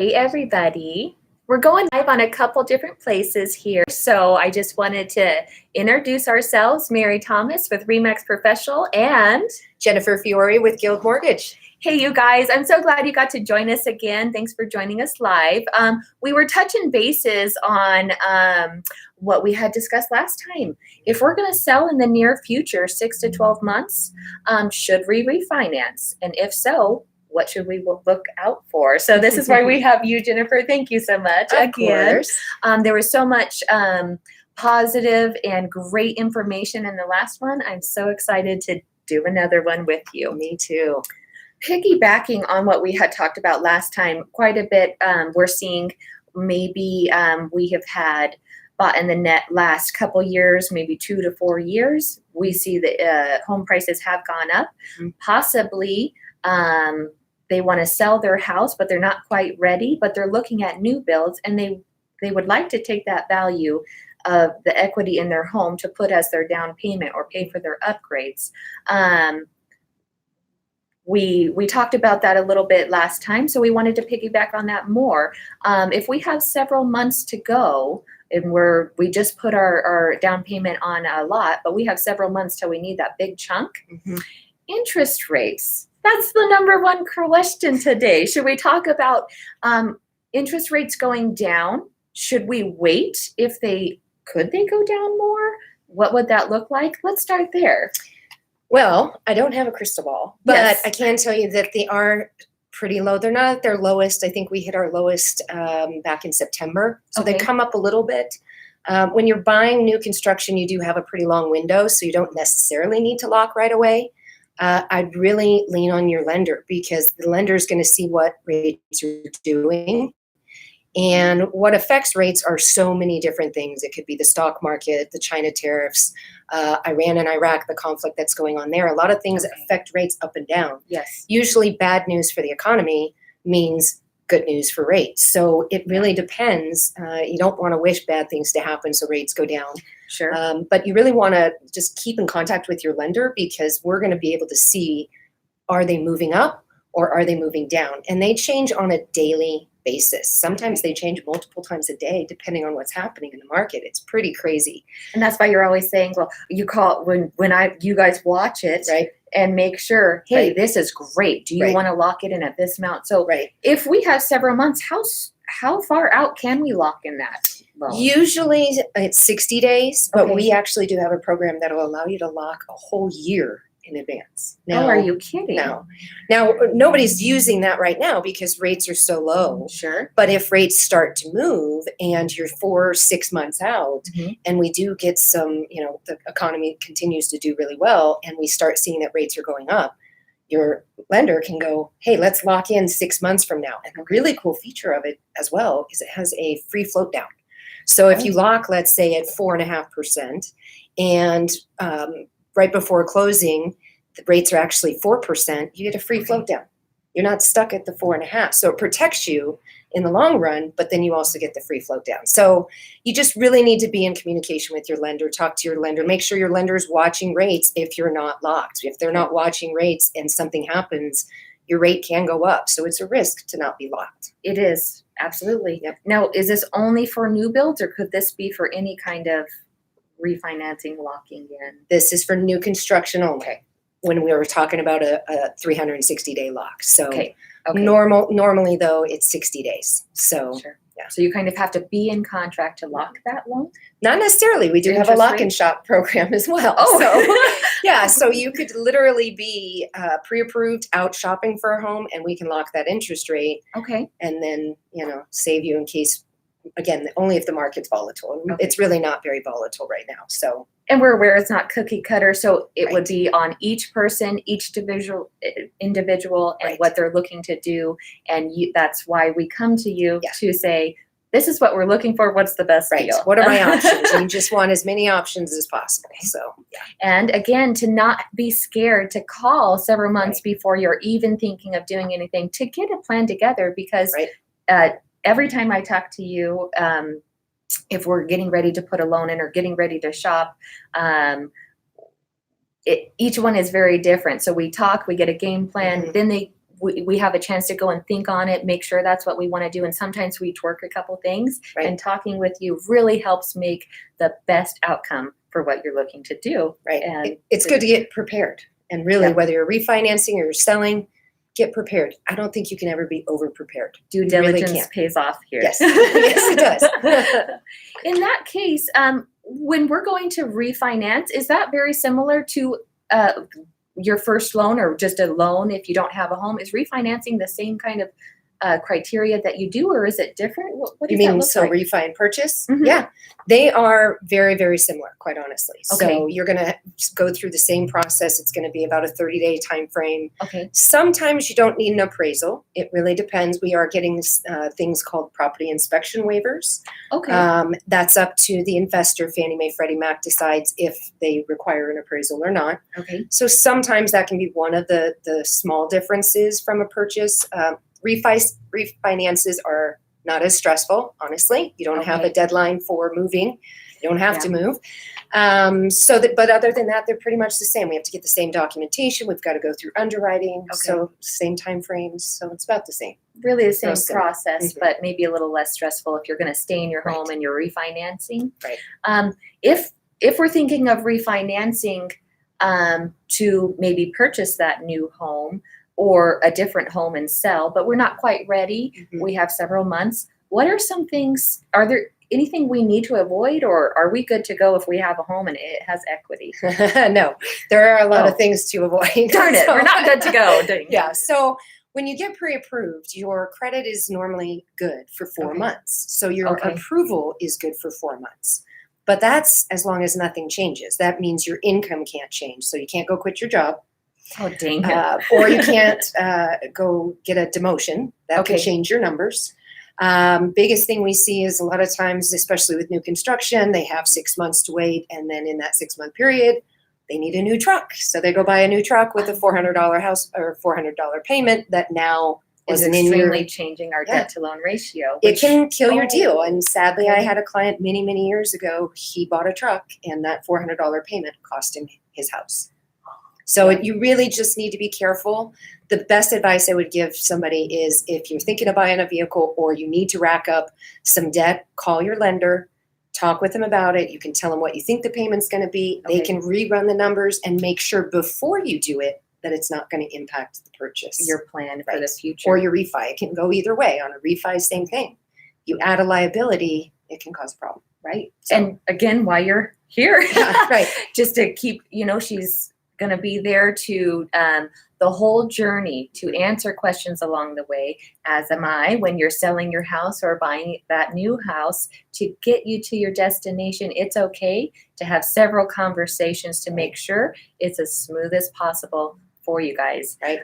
Hey, everybody. We're going live on a couple different places here. So I just wanted to introduce ourselves, Mary Thomas with Remax Professional and Jennifer Fiore with Guild Mortgage. hey, you guys, I'm so glad you got to join us again. Thanks for joining us live. We were touching bases on what we had discussed last time. If we're going to sell in the near future, 6 to 12 months, should we refinance? And if so, what should we look out for? So this is why we have you, Jennifer. Thank you so much. Of course. There was so much positive and great information in the last one. I'm so excited to do another one with you. Me too. Piggybacking on what we had talked about last time, quite a bit, we're seeing maybe we have had bought in the net last couple years, maybe 2 to 4 years. We see the home prices have gone up. Possibly they want to sell their house, but they're not quite ready, but they're looking at new builds, and they would like to take that value of the equity in their home to put as their down payment or pay for their upgrades. We talked about that a little bit last time, so we wanted to piggyback on that more. If we have several months to go, and we just put our down payment on a lot, but we have several months till we need that big chunk. Interest rates. That's the number one question today. Should we talk about interest rates going down? Should we wait? Could they go down more? What would that look like? Let's start there. Well, I don't have a crystal ball, but Yes. I can tell you that they are pretty low. They're not at their lowest. I think we hit our lowest back in September. So Okay. They come up a little bit. When you're buying new construction, you do have a pretty long window, so you don't necessarily need to lock right away. I'd really lean on your lender, because the lender is going to see what rates you're doing. And what affects rates are so many different things. It could be the stock market, the China tariffs, Iran and Iraq, the conflict that's going on there. A lot of things affect rates up and down. Yes. Usually bad news for the economy means good news for rates. So it really depends. You don't want to wish bad things to happen so rates go down. Sure. But you really want to just keep in contact with your lender, because we're going to be able to see, are they moving up or are they moving down? And they change on a daily basis. Sometimes they change multiple times a day, depending on what's happening in the market. It's pretty crazy. And that's why you're always saying, well, you call you guys watch it, Right. and make sure, hey, Right. this is great. Do you Right. want to lock it in at this amount? So Right. if we have several months, how far out can we lock in that loan? Usually it's 60 days, but Okay. we actually do have a program that will allow you to lock a whole year in advance. Oh, are you kidding? No. Now, nobody's using that right now because rates are so low. Sure. But if rates start to move and you're 4 or 6 months out, Mhm. and we do get some, the economy continues to do really well, and we start seeing that rates are going up, your lender can go, hey, let's lock in 6 months from now. And the really cool feature of it as well is it has a free float down. So if you lock, let's say, at 4.5%, and right before closing, the rates are actually 4%, you get a free float down. You're not stuck at the 4.5. So it protects you in the long run, but then you also get the free float down. So you just really need to be in communication with your lender, talk to your lender, make sure your lender is watching rates if you're not locked. If they're not watching rates and something happens, your rate can go up. So it's a risk to not be locked. It is. Absolutely. Yep. Now, is this only for new builds, or could this be for any kind of refinancing, locking in? This is for new construction only. When we were talking about a 360-day lock. So Okay. normally though, it's 60 days. So Sure. yeah. So you kind of have to be in contract to lock that loan? Not necessarily. We do have a Interest lock rate? and shop program as well. Oh. So yeah, so you could literally be pre-approved out shopping for a home, and we can lock that interest rate, Okay. and then save you in case, again, only if the market's volatile. Okay. It's really not very volatile right now. So And we're aware it's not cookie cutter, so it would Right. be on each person, each individual, and Right. what they're looking to do. And that's why we come to you Yeah. to say, this is what we're looking for. What's the best right, deal? what are my options? You just want as many options as possible. So yeah. And again, to not be scared to call several months before you're even thinking of doing anything, to get a plan together, because Right. Every time I talk to you, if we're getting ready to put a loan in or getting ready to shop, each one is very different. So we talk, we get a game plan, then we have a chance to go and think on it, make sure that's what we want to do. And sometimes we twerk a couple things, Right. and talking with you really helps make the best outcome for what you're looking to do. Right. And It's good to get prepared. And really, Yeah. whether you're refinancing or you're selling, get prepared. I don't think you can ever be over prepared. due You really diligence can't. pays off here. Yes. Yes, it does. In that case, when we're going to refinance, is that very similar to your first loan, or just a loan if you don't have a home? Is refinancing the same kind of criteria that you do, or is it different? What You does that mean look so like? refi and purchase? Mhm. Yeah, they are very, very similar, quite honestly. Okay. So you're going to go through the same process. It's going to be about a 30-day time frame. Okay. Sometimes you don't need an appraisal. It really depends. We are getting things called property inspection waivers. Okay. That's up to the investor. Fannie Mae, Freddie Mac decides if they require an appraisal or not. Okay. So sometimes that can be one of the small differences from a purchase. Refinances are not as stressful, honestly. You don't have a Okay. deadline for moving. You don't have Yeah. to move. But other than that, they're pretty much the same. We have to get the same documentation. We've got to go through underwriting. Okay. So same time frames. So it's about the same. Really the same Real similar. process, Mhm. but maybe a little less stressful if you're going to stay in your Right. home and you're refinancing. Right. If we're thinking of refinancing to maybe purchase that new home or a different home and sell, but we're not quite ready, Mhm. we have several months. What are some things? Are there anything we need to avoid, or are we good to go if we have a home and it has equity? No, there are a lot Oh. of things to avoid. Darn it, So- we're not good to go. Dang. Yeah. So when you get pre-approved, your credit is normally good for 4 Okay. months. So your Okay. approval is good for 4 months. But that's as long as nothing changes. That means your income can't change. So you can't go quit your job, Oh, dang it. or you can't go get a demotion. That Okay. can change your numbers. Biggest thing we see is a lot of times, especially with new construction, they have 6 months to wait. And then in that 6-month period, they need a new truck. So they go buy a new truck with a $400 house or $400 payment that now Is wasn't in your. extremely changing our Yeah. debt to loan ratio. It which- can kill your deal. Oh, And sadly, I okay. had a client many, many years ago. He bought a truck and that $400 payment cost him his house. So you really just need to be careful. The best advice I would give somebody is if you're thinking of buying a vehicle or you need to rack up some debt, call your lender, talk with them about it. You can tell them what you think the payment's going to be. They Okay. can rerun the numbers and make sure before you do it that it's not going to impact the purchase your plan for Right. the future. or your refi. It can go either way. On a refi, same thing. You add a liability, it can cause a problem. Right. So- And again, why you're here. Yeah, right. Just to keep, she's going to be there to the whole journey to answer questions along the way, as am I, when you're selling your house or buying that new house to get you to your destination. It's okay to have several conversations to make sure it's as smooth as possible for you guys. Right.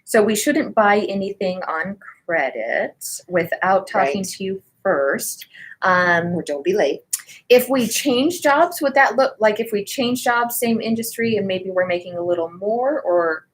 So we shouldn't buy anything on credit without talking Right. to you first. Or don't be late. If we change jobs, would that look like if we change jobs, same industry, and maybe we're making a little more, or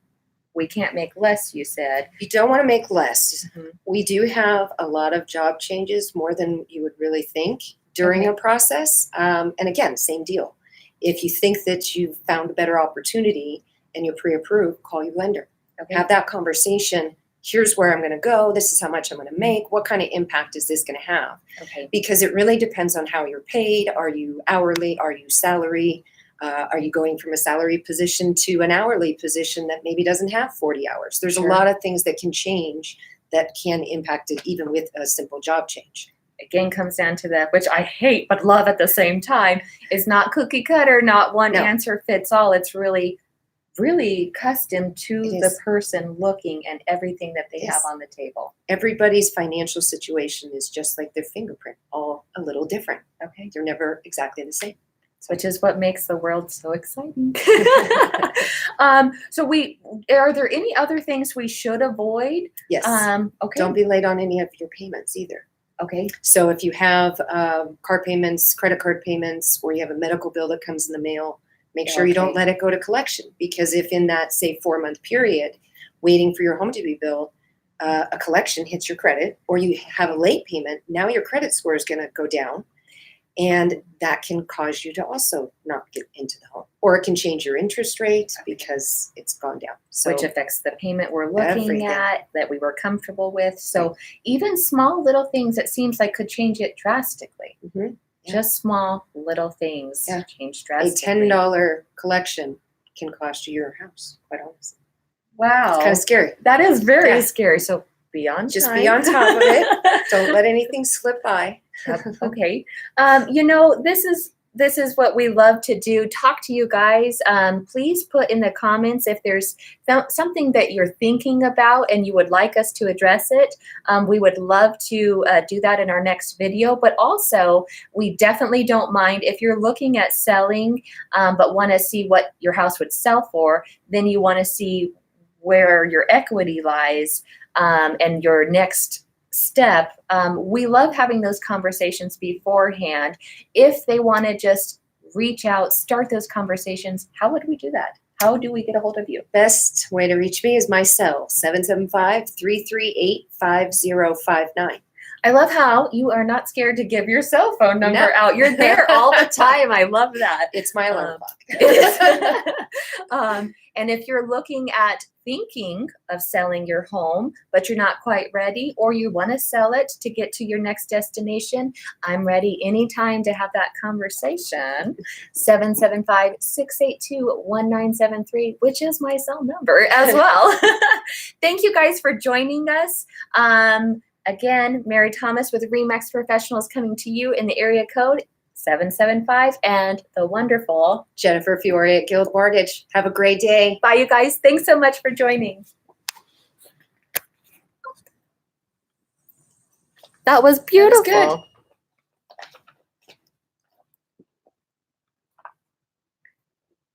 we can't make less, you said? You don't want to make less. Mhm. We do have a lot of job changes, more than you would really think during Okay. a process. And again, same deal. If you think that you've found a better opportunity and you're pre-approved, call your lender. Okay. Have that conversation. Here's where I'm going to go. This is how much I'm going to make. What kind of impact is this going to have? Okay. Because it really depends on how you're paid. Are you hourly? Are you salary? Are you going from a salary position to an hourly position that maybe doesn't have 40 hours? There's Sure. a lot of things that can change that can impact it even with a simple job change. Again, comes down to that, which I hate but love at the same time, is not cookie cutter, not one No. answer fits all. It's really, really custom to It the is. person looking and everything that they Yes. have on the table. Everybody's financial situation is just like their fingerprint, all a little different. Okay. They're never exactly the same. Which is what makes the world so exciting. So are there any other things we should avoid? Yes. Okay. Don't be late on any of your payments either. Okay. So if you have car payments, credit card payments, or you have a medical bill that comes in the mail, make sure you don't Okay. let it go to collection. Because if in that, say, 4-month period, waiting for your home to be billed, a collection hits your credit, or you have a late payment, now your credit score is going to go down. And that can cause you to also not get into the home, or it can change your interest rate because it's gone down. So which affects the payment we're looking everything. at that we were comfortable with. So even small little things, it seems like could change it drastically. Mhm. Yeah. Just small little things Yeah. change A drastically. $10 collection can cost you your house, quite honestly. Wow. It's kind of scary. That is very Yeah. scary. So be on Just time. be on top of it. Don't let anything slip by. Okay. This is what we love to do. Talk to you guys. Please put in the comments if there's something that you're thinking about and you would like us to address it. We would love to do that in our next video. But also, we definitely don't mind if you're looking at selling, but want to see what your house would sell for. Then you want to see where your equity lies and your next step. We love having those conversations beforehand. If they want to just reach out, start those conversations, how would we do that? How do we get a hold of you? Best way to reach me is my cell, 775-338-5059. I love how you are not scared to give your cell phone number No. out. You're there all the time. I love that. It's my alarm clock. And if you're looking at thinking of selling your home, but you're not quite ready, or you want to sell it to get to your next destination, I'm ready anytime to have that conversation. 775-682-1973, which is my cell number as well. Thank you guys for joining us. Again, Mary Thomas with RE/MAX Professionals coming to you in the area code 775, and the wonderful Jennifer Fiore at Guild Mortgage. Have a great day. Bye, you guys. Thanks so much for joining. That was beautiful. That was good.